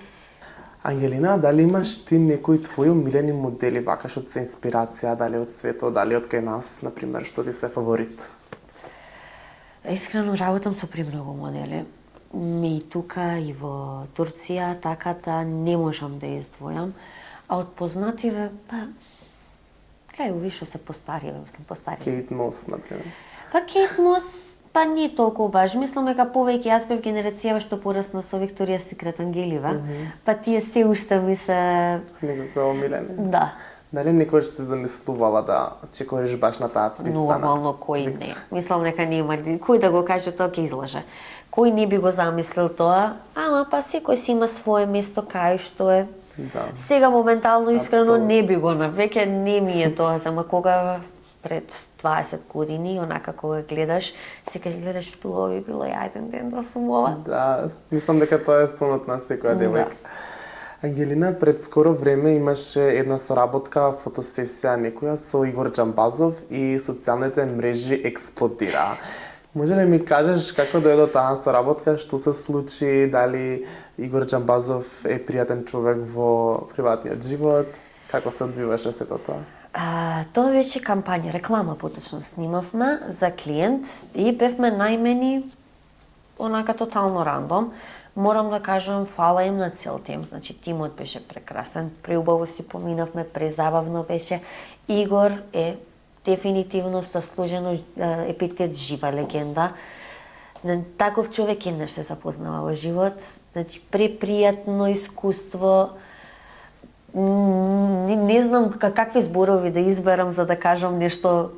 Ангелина, дали имаш ти некои твои омилени модели, вака што се инспирација, дали од светот, дали од кај нас, например, што ти се фаворит? Искрено работам со премногу модели. И тука, и во Турција, така да не можам да издвојам. А од познативе, гледај, ови што се постариве, мислам, постариве. Кейт Мос, например. Кейт Мос, не толку баш. Мислам дека повеќе јас бев генерацијава што порасна со Викторија Секрет Ангелива. Тие се уште ми се... Некако омилени. Да. Дали некојаш се замислувала да чекориш баш на таа писта? Нормално, кој не. Мислам дека нема кој да го каже тоа ќе излаже. Кој не би го замислил тоа, ама секој си има свое место кај што е. Да. Сега моментално искрено Апсолутно. не би го веќе не ми е тоа, ама кога пред 20 години, онака кога гледаш, секогаш гледаш тоа би било еден ден да сум ова. Да, мислам дека тоа е сонот на секоја девојка. Ангелина, пред скоро време имаше една соработка, фотосесија некоја со Игор Џамбазов и социјалните мрежи експлодира. Може ли ми кажеш како дојде таа соработка, што се случи, дали Игор Џамбазов е пријатен човек во приватниот живот, како се одвиваше сето тоа? Тоа беше кампања, реклама поточно снимавме за клиент и бевме најмени онака тотално рандом. Морам да кажам, фала им на цел тим, значи тимот беше прекрасен, преубаво си поминавме, презабавно беше. Игор е дефинитивно заслужено епитет жива легенда. Таков човек еднаш се запознава во живот, значи препријатно искуство. Не знам какви зборови да изберам за да кажам нешто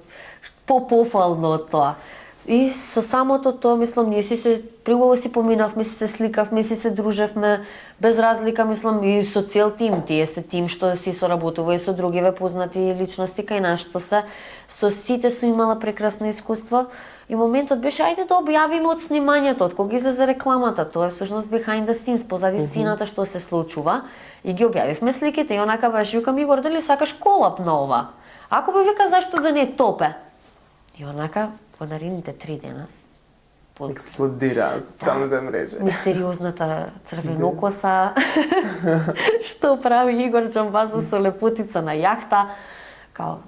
пофално од тоа. И со самото тоа, мислам, ние се приубаво си поминавме, се сликавме, се дружевме, без разлика, мислам, и со цел тим. Тие се тим што си соработува и со другиве познати личности кај нас, што се. Со сите сум имала прекрасно искуство. И моментот беше, ајде да објавиме од снимањето, од кога излезе рекламата. Тоа е всушност behind the scenes, позади сцената што се случува. И ги објавивме сликите и онака баш викам, Игор, дали сакаш колап на ова? Ако би вика, зашто да не топе? И онака, во наредните 3 дена експлодира социјалните мрежи. Мистериозната црвенокоса, што прави Игор Џамбазов со лепотица на јахта. Као...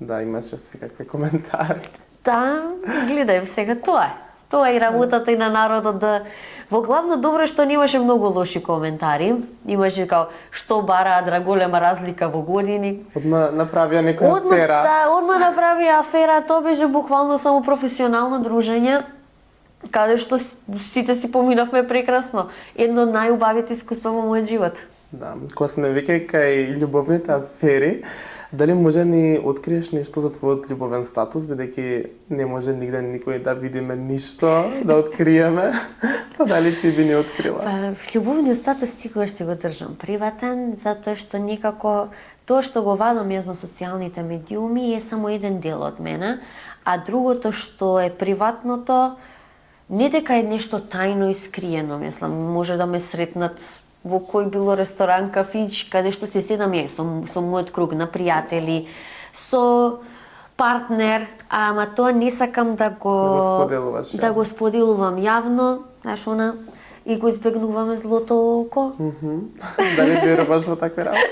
Да, имаше секакви коментари. Да, гледај, сега тоа е. Тоа е и работата и на народот да... Во главно добро што немаше многу лоши коментари. Имаше као што бараа голема разлика во години. Одма направија некоја афера. Да, одма направија афера, тоа беше буквално само професионално дружење, каде што сите си поминавме прекрасно. Едно од најубавите искуства во мојот живот. Да, кога сме веќе кај љубовните афери, дали може ни откриеш нешто за твојот љубовен статус, бидејќи не може нигде никој да видиме ништо, да откриеме, па дали ти би ни открила? Љубовниот статус секогаш си го држам приватен, затоа што некако тоа што го вадам јас на социјалните медиуми е само еден дел од мене, а другото што е приватното, не дека е нешто тајно и скриено, мислам, може да ме сретнат во кој било ресторан, кафич, каде што се седам ја со мојот круг на пријатели, со партнер, ама тоа не сакам да го споделувам јавно, знаеш, и го избегнуваме злото око. Дали веруваш во такви работи?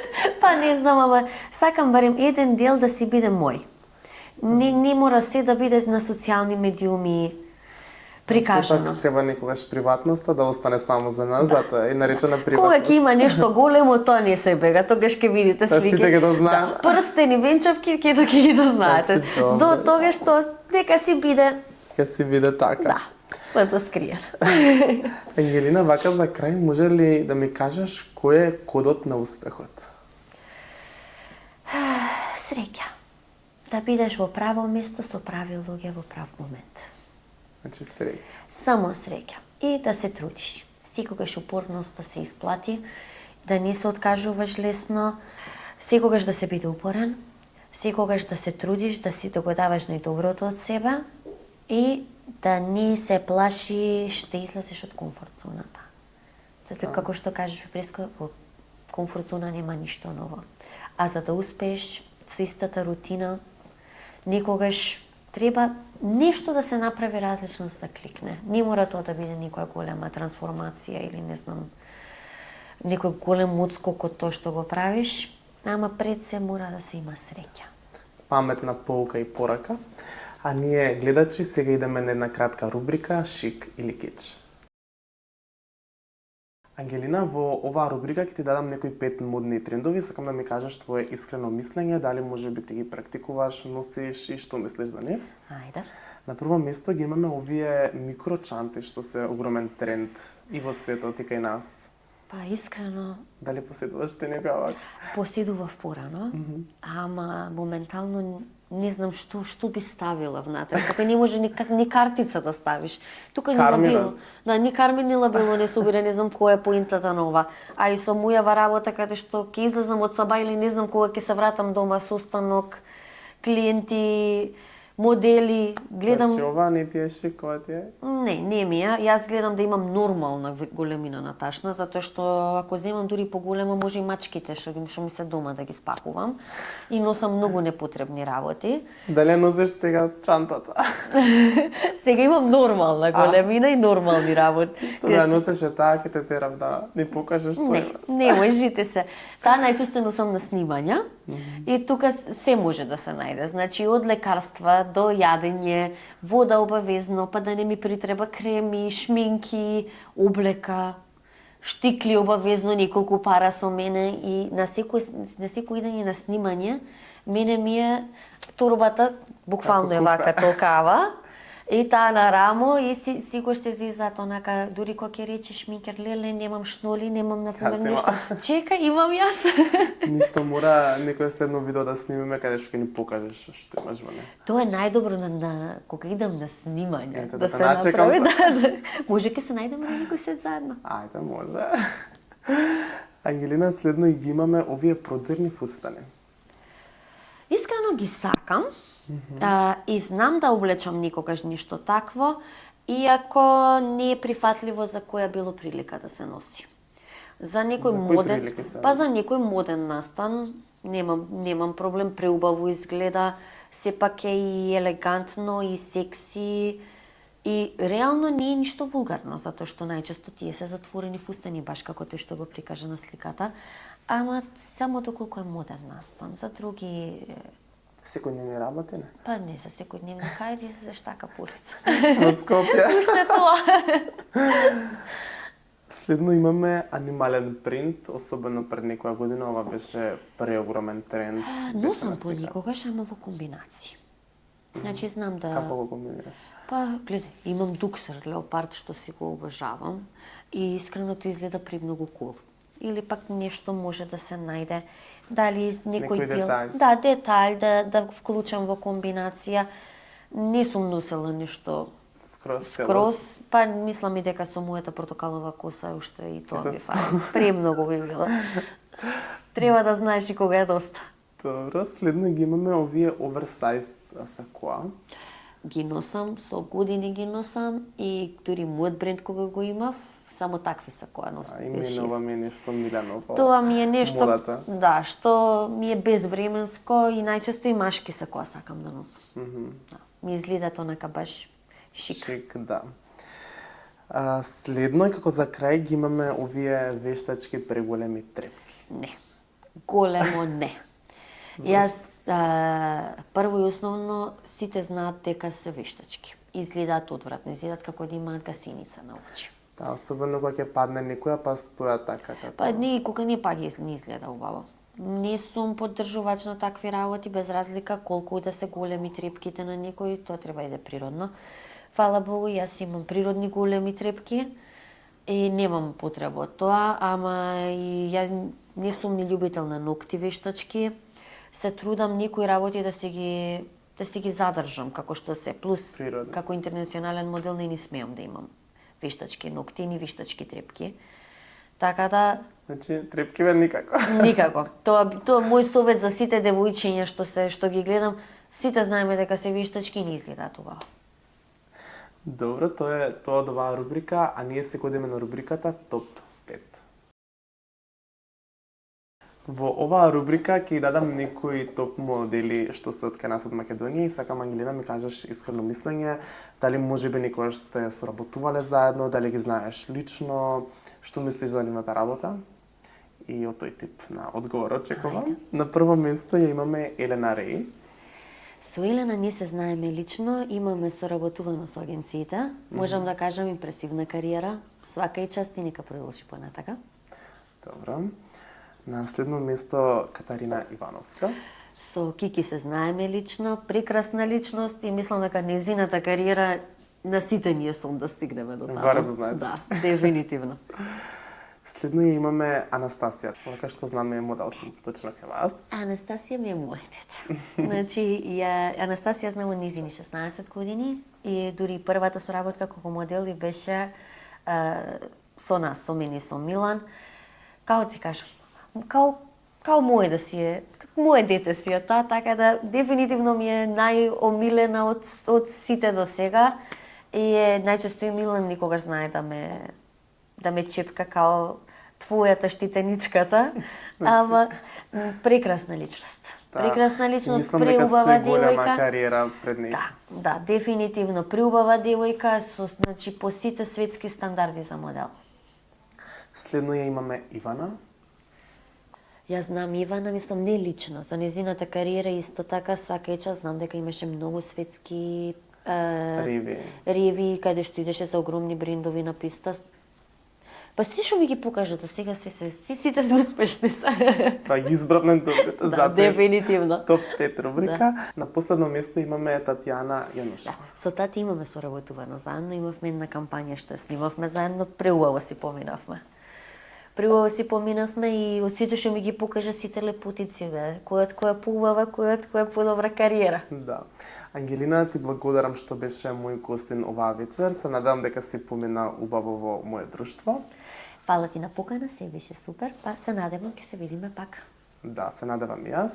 Не знам, ама сакам барем еден дел да си биде мој. Не мора се да биде на социјални медиуми прикажано. Сепак треба некогаш приватноста да остане само за нас, затоа е наречена приватност. Кога ќе има нешто големо, тоа не се бега, тогаш ќе видите слики. Сите ќе го знаат. Прстени, венчавки, ќе ги дознаете. До тогаш што нека си биде. Ќе си биде така. Да, заскриен. Ангелина, вака за крај, може ли да ми кажеш кој е кодот на успехот? Среќа. Да бидеш во право место со прави луѓе во прав момент. Значи среќа. Само среќа. И да се трудиш. Секогаш упорноста се исплати, да не се откажуваш лесно, секогаш да се биде упорен, секогаш да се трудиш, да си го даваш најдоброто од себе и да не се плашиш да излезеш од комфорт зоната. Затоа како што кажеш во комфорт зона нема ништо ново. А за да успееш со истата рутина, некогаш треба нешто да се направи различно за да кликне. Не мора тоа да биде некоја голема трансформација или не знам, некој голем отскок од тоа што го правиш, ама пред се мора да се има среќа. Паметна поука и порака. А ние, гледачи, сега идеме на една кратка рубрика Шик или кич. Ангелина, во оваа рубрика ќе ти дадам некои 5 модни трендови, сакам да ми кажеш твое искрено мислење, дали може би ти ги практикуваш, носиш и што мислиш за нив. Ајде. На прво место ги имаме овие микрочанти што се огромен тренд и во светот и кај нас. Па искрено Дали поседуваш ти некоја? поседував порано, ама моментално не знам што би ставила внатре. Како не може ни картица да ставиш. Тука ни Кармина. лабило. Да, ни кармин ни лабило не собира, не знам која е поинтата на ова. А и со мојава работа каде што ќе излезам од саба или не знам кога ќе се вратам дома со останок, клиенти, модели, гледам. Значи ова не ти е шик, ова ти е? Не ми е. Јас гледам да имам нормална големина на ташна, затоа што ако земам дури поголема, може и мачките што ми се дома да ги спакувам. И носам многу непотребни работи. Дали носиш сега чантата? Сега имам нормална големина и нормални работи. Што да носиш е таа, ќе те терам да ни покажеш што Не, имаш. не можете се. Таа најчесто носам на снимања и тука се може да се најде. Значи од лекарства до јадење, вода обавезно, па да не ми притреба креми, шминки, облека, штикли обавезно, неколку пара со мене и на секој идење на снимање, мене ми е турбата буквално е вака толкава. И таа на рамо и сигурно се зизат онака, дури кога ќе рече шминкер, леле, немам шноли, немам например Јас имам. нешто. Чекај, имам јас. Ништо мора некој следно видео да снимиме каде што ќе ни покажеш што имаш во неа. Тоа е најдобро кога идам на снимање, Ете, да да се те начекам. направи, Може ќе се најдеме на некој сет заедно. Ајде, може. Ангелина, следно и ги имаме овие продзирни фустани. Искрено ги сакам и знам да облечам никогаш ништо такво, иако не е прифатливо за која било прилика да се носи. За некој За кои моден, прилики се? па за некој моден настан немам проблем, преубаво изгледа, сепак е и елегантно и секси и реално не е ништо вулгарно, затоа што најчесто тие се затворени фустани, баш како тој што го прикажа на сликата, ама само доколку е моден настан, за други Секојдневни работи, не? па не за секојдневни, кај ти се штака по улица. Во Скопје. Уште тоа. Следно имаме анимален принт, особено пред некоја година, ова беше преогромен тренд. беше Носам на слика. понекогаш, ама во комбинации. Значи знам да... Како го комбинираш? Па, гледај, имам дуксер, леопард, што си го обожавам и искрено тоа изгледа премногу кул. Или пак нешто може да се најде, дали некој Некој дел... детаљ. Да, детаљ, да го вклучам во комбинација. Не сум носела нешто скроз, па мислам и дека со мојата портокалова коса уште и тоа би фали. Премногу би било. Треба да знаеш и кога е доста. Добро, следно ги имаме овие оверсайз сакоа. Ги носам, со години ги носам и дури мојот бренд кога го имав, само такви сакоа носам. И мене ова ми е нешто милено во Тоа ми е нешто, модата. да, што ми е безвременско и најчесто и машки сакоа сакам да носам. Да, ми изгледат онака баш шик. Шик, да. Следно, како за крај, ги имаме овие вештачки преголеми трепки. Не. Големо не. Јас прво и основно сите знаат дека се вештачки. Изгледаат одвратно, изгледаат како да имаат гасиница на очи. Да, особено кога ќе падне некоја, па стоја така како. Па никога не не изгледа убаво. Не сум поддржувач на такви работи, без разлика колку и да се големи трепките на некој, тоа треба да иде природно. Фала Богу, јас имам природни големи трепки и немам потреба од тоа, ама и ја не сум ни љубител на ногти вештачки. Се трудам некои работи да се ги задржам како што се. Плюс, Природни. како интернационален модел не смеам да имам вештачки ногти, ни вештачки трепки. Така да, Значи, трепкиве никако. никако. Тоа мој совет за сите девојчиња што ги гледам, сите знаеме дека се вештачки и не изгледаат убаво. Добро, тоа е тоа од оваа рубрика, а ние се одиме на рубриката Топ 5. Во оваа рубрика ќе дадам некои топ модели што се од кај нас од Македонија и сакам Ангелина ми кажеш искрено мислење, дали можеби некогаш сте соработувале заедно, дали ги знаеш лично, што мислиш за нивната работа? И од тој тип на одговор очекувам. На прво место ја имаме Елена Рей. Со Елена не се знаеме лично, имаме соработувано со агенциите. Можам да кажам импресивна кариера, свака и част и нека продолжи понатака. Добро. На следно место Катарина Ивановска. Со Кики се знаеме лично, прекрасна личност и мислам дека незината кариера на сите ние сум да стигнеме до таму. Барем значи. Да, дефинитивно. Следно ја имаме Анастасија, така што знаме модел точно кај вас. Анастасија ми е моје дете. Значи, Анастасија знам од низини 16 години и дури првата соработка како модел и беше со нас, со мене и со Милан. Као ти кажам, као моје да си е, моје дете си е та, така да дефинитивно ми е најомилена од сите до сега и најчесто и Милан никогаш знае да ме чепка као твојата штитеничката, ама прекрасна личност. Прекрасна личност, преубава девојка. Голема кариера пред неја. Да, дефинитивно преубава девојка со значи по сите светски стандарди за модел. Следно ја имаме Ивана. Јас знам Ивана, мислам не лично, за незината кариера исто така свака час знам дека имаше многу светски реви, каде што идеше за огромни брендови на писта. Па си што ми ги покажа до сега сите се успешни се. Па избрат добрите, да, дефинитивно. Топ 5 рубрика. Да. На последно место имаме Татјана Јанушева. Да, со Тати имаме соработувано заедно, имавме една кампања што ја снимавме заедно, преубаво си поминавме. Преубаво си поминавме и од сите што ми ги покажа сите лепотици, бе. Која поубава, која подобра кариера. Да. Ангелина, ти благодарам што беше мој гостин оваа вечер. Се надевам дека си помина убаво во моје друштво. Фала ти на покана, се беше супер, па се надевам ќе се видиме пак. Да, се надевам и јас.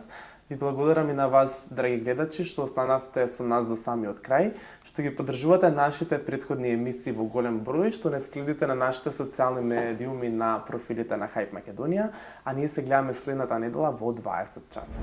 Ви благодарам и на вас, драги гледачи, што останавте со нас до самиот крај, што ги поддржувате нашите претходни емисии во голем број, што не следите на нашите социјални медиуми на профилите на Hype Македонија, а ние се гледаме следната недела во 20 часот.